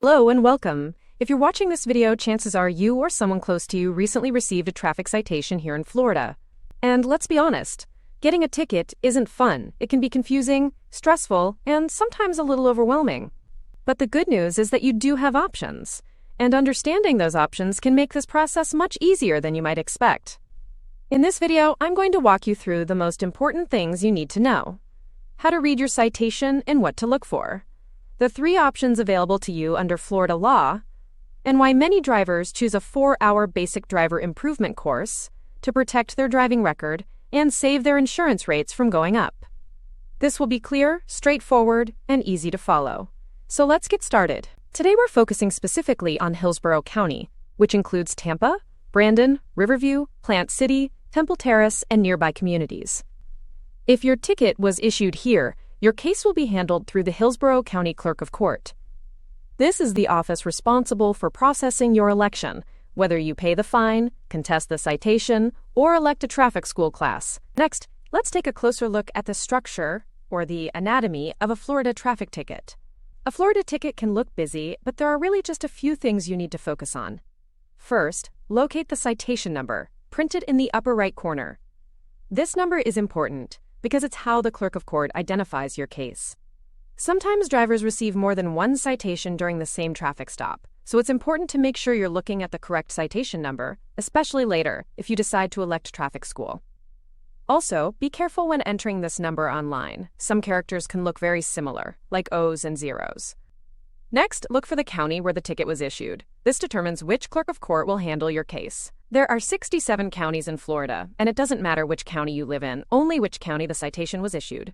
Hello and welcome. If you're watching this video, chances are you or someone close to you recently received a traffic citation here in Florida. And let's be honest, getting a ticket isn't fun. It can be confusing, stressful, and sometimes a little overwhelming. But the good news is that you do have options, and understanding those options can make this process much easier than you might expect. In this video, I'm going to walk you through the most important things you need to know: how to read your citation and what to look for, the 3 options available to you under Florida law, and why many drivers choose a 4-hour basic driver improvement course to protect their driving record and save their insurance rates from going up. This will be clear, straightforward, and easy to follow. So let's get started. Today we're focusing specifically on Hillsborough County, which includes Tampa, Brandon, Riverview, Plant City, Temple Terrace, and nearby communities. If your ticket was issued here, your case will be handled through the Hillsborough County Clerk of Court. This is the office responsible for processing your election, whether you pay the fine, contest the citation, or elect a traffic school class. Next, let's take a closer look at the structure, or the anatomy, of a Florida traffic ticket. A Florida ticket can look busy, but there are really just a few things you need to focus on. First, locate the citation number, printed in the upper right corner. This number is important because it's how the Clerk of Court identifies your case. Sometimes drivers receive more than one citation during the same traffic stop, so it's important to make sure you're looking at the correct citation number, especially later if you decide to elect traffic school. Also, be careful when entering this number online. Some characters can look very similar, like O's and zeros. Next, look for the county where the ticket was issued. This determines which Clerk of Court will handle your case. There are 67 counties in Florida, and it doesn't matter which county you live in, only which county the citation was issued.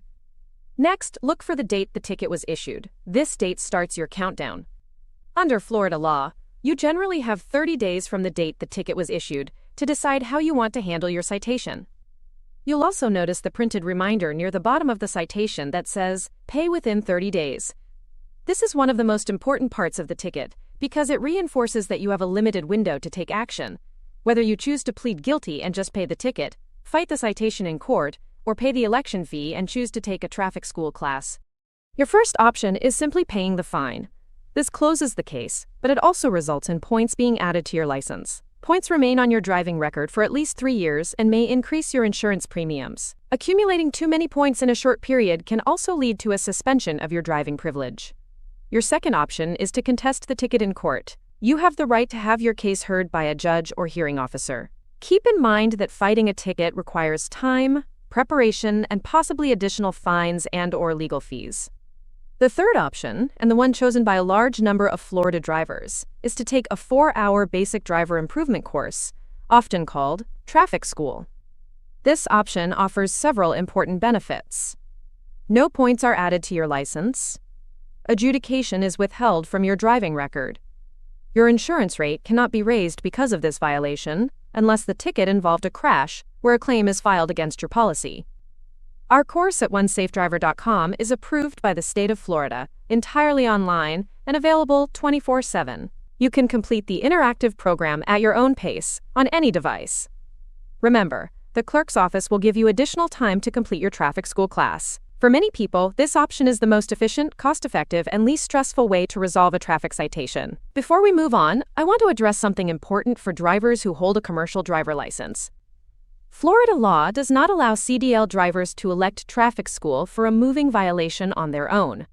Next, look for the date the ticket was issued. This date starts your countdown. Under Florida law, you generally have 30 days from the date the ticket was issued to decide how you want to handle your citation. You'll also notice the printed reminder near the bottom of the citation that says, "Pay within 30 days." This is one of the most important parts of the ticket because it reinforces that you have a limited window to take action. Whether you choose to plead guilty and just pay the ticket, fight the citation in court, or pay the election fee and choose to take a traffic school class. Your first option is simply paying the fine. This closes the case, but it also results in points being added to your license. Points remain on your driving record for at least 3 years and may increase your insurance premiums. Accumulating too many points in a short period can also lead to a suspension of your driving privilege. Your second option is to contest the ticket in court. You have the right to have your case heard by a judge or hearing officer. Keep in mind that fighting a ticket requires time, preparation, and possibly additional fines and/or legal fees. The third option, and the one chosen by a large number of Florida drivers, is to take a 4-hour basic driver improvement course, often called traffic school. This option offers several important benefits. No points are added to your license. Adjudication is withheld from your driving record. Your insurance rate cannot be raised because of this violation, unless the ticket involved a crash where a claim is filed against your policy. Our course at onesafedriver.com is approved by the state of Florida, entirely online, and available 24/7. You can complete the interactive program at your own pace, on any device. Remember, the clerk's office will give you additional time to complete your traffic school class. For many people, this option is the most efficient, cost-effective, and least stressful way to resolve a traffic citation. Before we move on, I want to address something important for drivers who hold a commercial driver license. Florida law does not allow CDL drivers to elect traffic school for a moving violation on their own.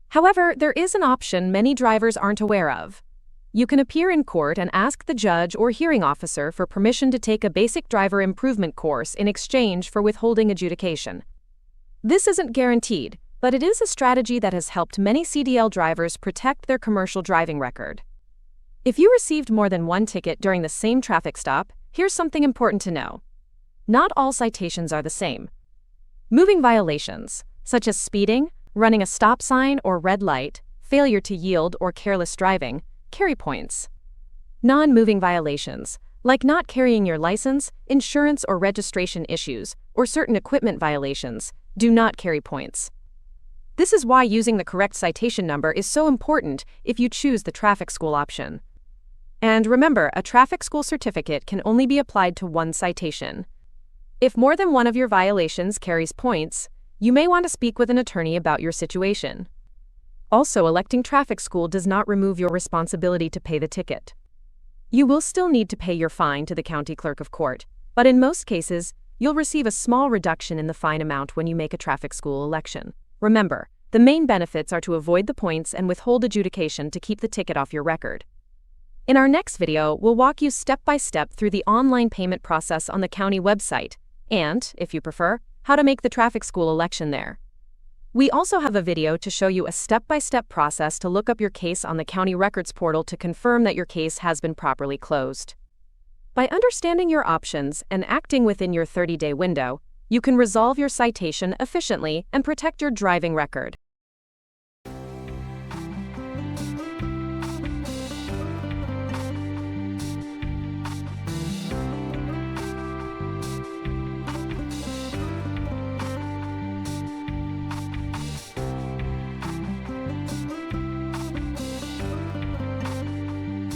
However, there is an option many drivers aren't aware of. You can appear in court and ask the judge or hearing officer for permission to take a basic driver improvement course in exchange for withholding adjudication. This isn't guaranteed, but it is a strategy that has helped many CDL drivers protect their commercial driving record. If you received more than one ticket during the same traffic stop, here's something important to know. Not all citations are the same. Moving violations, such as speeding, running a stop sign or red light, failure to yield, or careless driving, carry points. Non-moving violations, like not carrying your license, insurance or registration issues, or certain equipment violations, do not carry points. This is why using the correct citation number is so important if you choose the traffic school option. And remember, a traffic school certificate can only be applied to one citation. If more than one of your violations carries points, you may want to speak with an attorney about your situation. Also, electing traffic school does not remove your responsibility to pay the ticket. You will still need to pay your fine to the county clerk of court, but in most cases, you'll receive a small reduction in the fine amount when you make a traffic school election. Remember, the main benefits are to avoid the points and withhold adjudication to keep the ticket off your record. In our next video, we'll walk you step by step through the online payment process on the county website and, if you prefer, how to make the traffic school election there. We also have a video to show you a step-by-step process to look up your case on the county records portal to confirm that your case has been properly closed. By understanding your options and acting within your 30-day window, you can resolve your citation efficiently and protect your driving record.